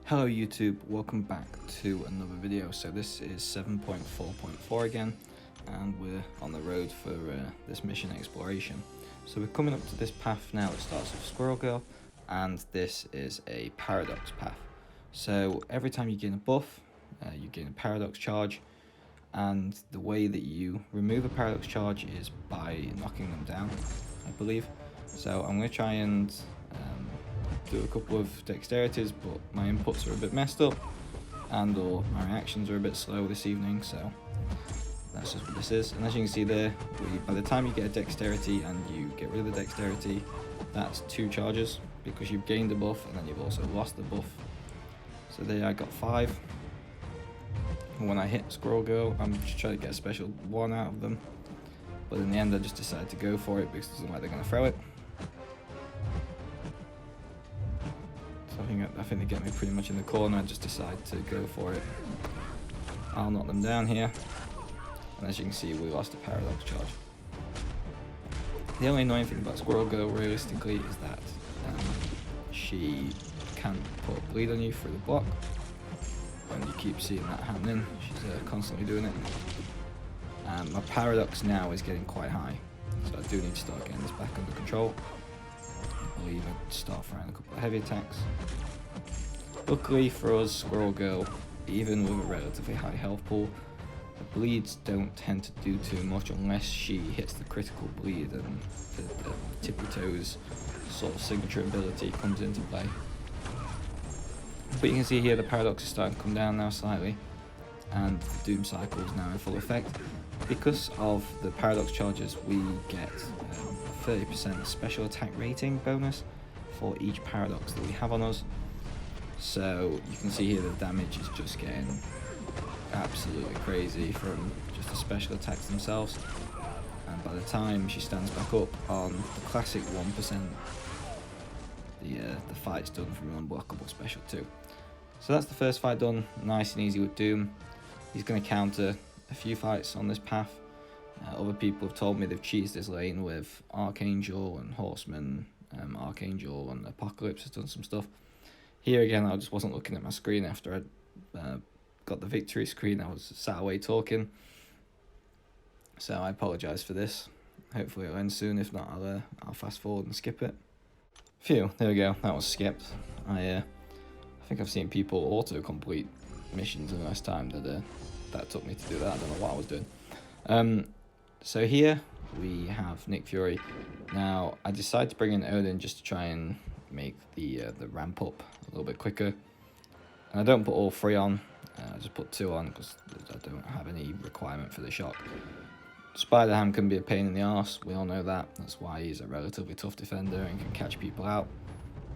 Hello YouTube, welcome back to another video. So this is 7.4.4 again, and we're on the road for this mission exploration. So we're coming up to this path now. It starts with Squirrel Girl, and this is a paradox path. So every time you gain a buff, you gain a paradox charge, and the way that you remove a paradox charge is by knocking them down, I believe. So I'm going to try and do a couple of dexterities, but my inputs are a bit messed up and or my reactions are a bit slow this evening, so that's just what this is. And as you can see there, by the time you get a dexterity and you get rid of the dexterity, that's 2 charges because you've gained a buff and then you've also lost the buff. So there I got 5. And when I hit Squirrel Girl, I'm just trying to get a special 1 out of them, but in the end I just decided to go for it because it doesn't like they're going to throw it. I think they get me pretty much in the corner. I just decide to go for it. I'll knock them down here, and as you can see, we lost a paradox charge. The only annoying thing about Squirrel Girl realistically is that she can put a bleed on you through the block, and you keep seeing that happening. She's constantly doing it. My paradox now is getting quite high, so I do need to start getting this back under control. I believe I'd start firing a couple of heavy attacks. Luckily for us, Squirrel Girl, even with a relatively high health pool, the bleeds don't tend to do too much unless she hits the critical bleed and the tippy toes sort of signature ability comes into play. But you can see here the paradox is starting to come down now slightly, and the doom cycle is now in full effect. Because of the paradox charges, we get 30% special attack rating bonus for each paradox that we have on us. So you can see here the damage is just getting absolutely crazy from just the special attacks themselves. And by the time she stands back up on the classic 1%, the fight's done from an unblockable special too. So that's the first fight done, nice and easy with Doom. He's going to counter a few fights on this path. Other people have told me they've cheesed this lane with Archangel and Horseman. Archangel and Apocalypse has done some stuff. Here again, I just wasn't looking at my screen after I got the victory screen. I was sat away talking, so I apologise for this. Hopefully it'll end soon. If not, I'll fast forward and skip it. Phew, there we go. That was skipped. I think I've seen people auto complete missions in the last time that took me to do that. I don't know what I was doing. So here we have Nick Fury. Now I decided to bring in Odin just to try and make the ramp up a little bit quicker. And I don't put all 3 on. I just put 2 on because I don't have any requirement for the shock. Spider-Ham can be a pain in the arse. We all know that. That's why he's a relatively tough defender and can catch people out.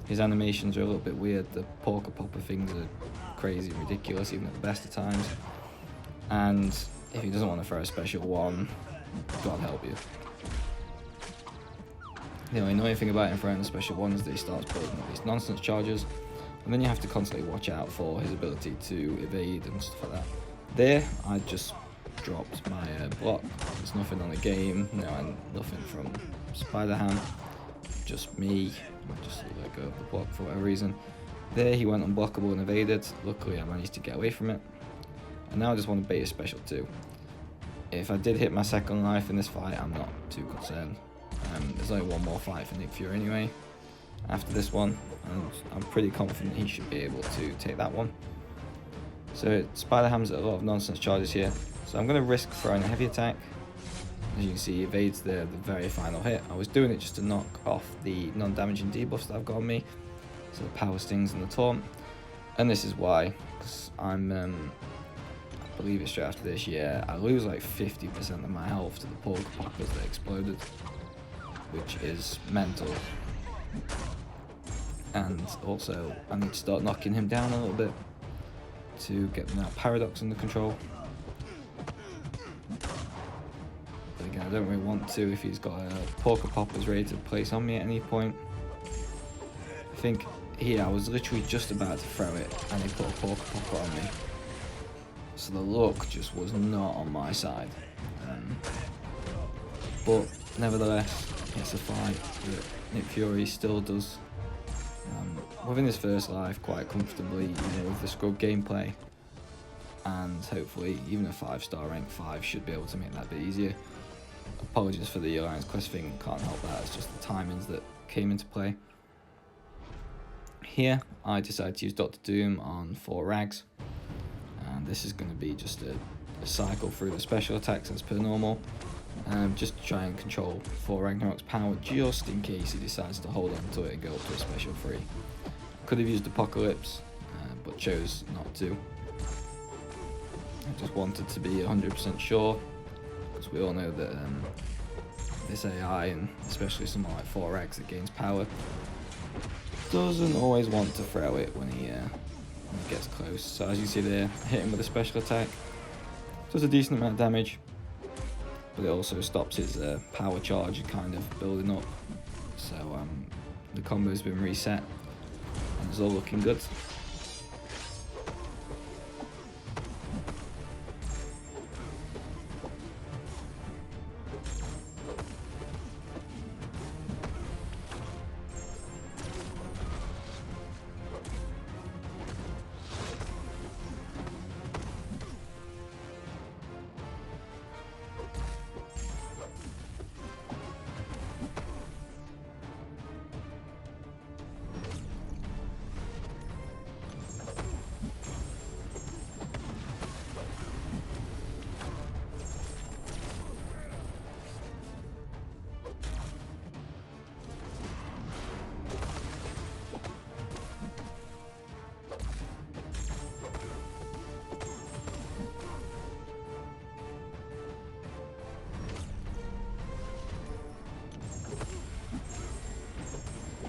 His animations are a little bit weird. The Porker Popper things are crazy and ridiculous, even at the best of times. And if he doesn't want to throw a special 1, God help you. The only annoying thing about him throwing the special 1 is that he starts putting all these nonsense charges, and then you have to constantly watch out for his ability to evade and stuff like that. There, I just dropped my block. There's nothing on the game, nothing from Spider-Ham, just me. I just let go of the block for whatever reason. There, he went unblockable and evaded. Luckily, I managed to get away from it. And now I just want to bait a special 2. If I did hit my second life in this fight, I'm not too concerned. There's only one more fight for Nick Fury anyway after this one, and I'm pretty confident he should be able to take that one. So Spider-Ham's a lot of nonsense charges here, so I'm going to risk throwing a heavy attack. As you can see, he evades the very final hit. I was doing it just to knock off the non-damaging debuffs that I've got on me, so the power stings and the taunt. And this is why, because I believe it's straight after this, yeah, I lose like 50% of my health to the Porker Poppers that exploded, which is mental. And also, I need to start knocking him down a little bit to get that paradox under control. But again, I don't really want to if he's got a Porker Poppers ready to place on me at any point. I think here I was literally just about to throw it and he put a Porker Popper on me. So the luck just was not on my side. But nevertheless, it's a fight that Nick Fury still does Within his first life quite comfortably, with the scrub gameplay, and hopefully even a 5-star rank 5 should be able to make that a bit easier. Apologies for the Alliance Quest thing, can't help that, it's just the timings that came into play. Here I decided to use Dr. Doom on 4 rags, and this is going to be just a cycle through the special attacks as per normal. Just to try and control 4 Ragnarok's power just in case he decides to hold on to it and go up to a special 3. Could have used Apocalypse, but chose not to. I just wanted to be 100% sure, because we all know that this AI, and especially someone like 4 rags that gains power, doesn't always want to throw it when he gets close. So as you see there, hit him with a special attack. Does a decent amount of damage, but it also stops his power charge kind of building up. So the combo's been reset, and it's all looking good.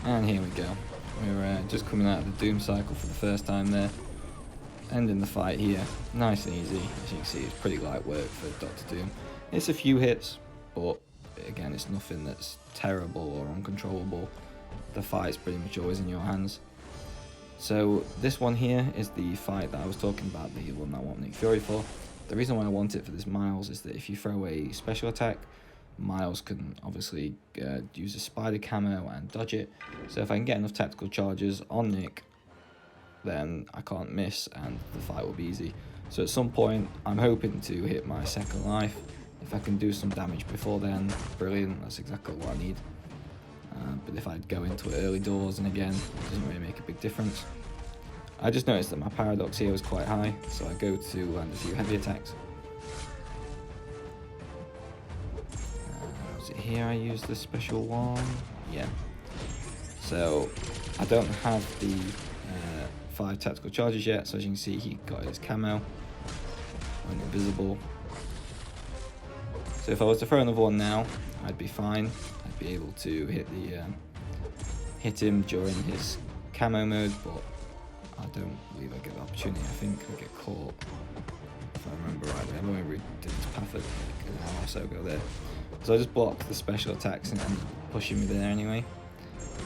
And here we go. We're just coming out of the Doom cycle for the first time there. Ending the fight here. Nice and easy. As you can see, it's pretty light work for Dr. Doom. It's a few hits, but again, it's nothing that's terrible or uncontrollable. The fight's pretty much always in your hands. So this one here is the fight that I was talking about, the one that I want Nick Fury for. The reason why I want it for this Miles is that if you throw a special attack, Miles can obviously use a spider camo and dodge it. So if I can get enough tactical charges on Nick, then I can't miss and the fight will be easy. So at some point I'm hoping to hit my second life. If I can do some damage before then, brilliant, that's exactly what I need. But if I go into it early doors, and again, it doesn't really make a big difference. I just noticed that my paradox here was quite high, so I go to land a few heavy attacks. Was it here I used the special one? Yeah. So I don't have the 5 tactical charges yet, so as you can see he got his camo, went invisible. So if I was to throw another one now, I'd be fine. I'd be able to hit him during his camo mode, but I don't believe I get the opportunity. I think I get caught, if I remember rightly. I've only did this path like an hour or so ago there. So I just blocked the special attacks and pushing me there anyway.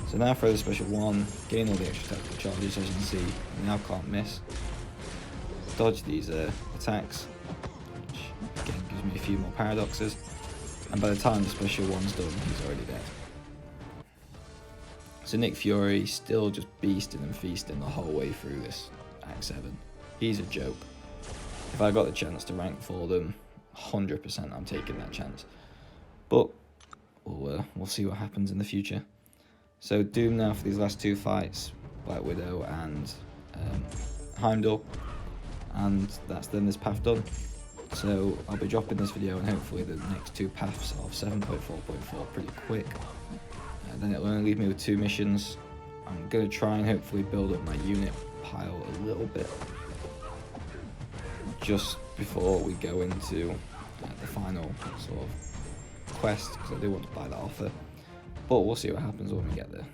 So now throw the special one, gain all the extra tactical charges, as you can see, now can't miss. Dodge these attacks, which again gives me a few more paradoxes. And by the time the special one's done, he's already dead. So Nick Fury still just beasting and feasting the whole way through this Act 7. He's a joke. If I got the chance to rank for them, 100% I'm taking that chance. But we'll see what happens in the future. So Doom now for these last 2 fights, Black Widow and Heimdall, and that's then this path done. So I'll be dropping this video and hopefully the next 2 paths of 7.4.4 pretty quick. Then it'll only leave me with 2 missions. I'm going to try and hopefully build up my unit pile a little bit just before we go into the final sort of quest, because I do want to buy that offer. But we'll see what happens when we get there.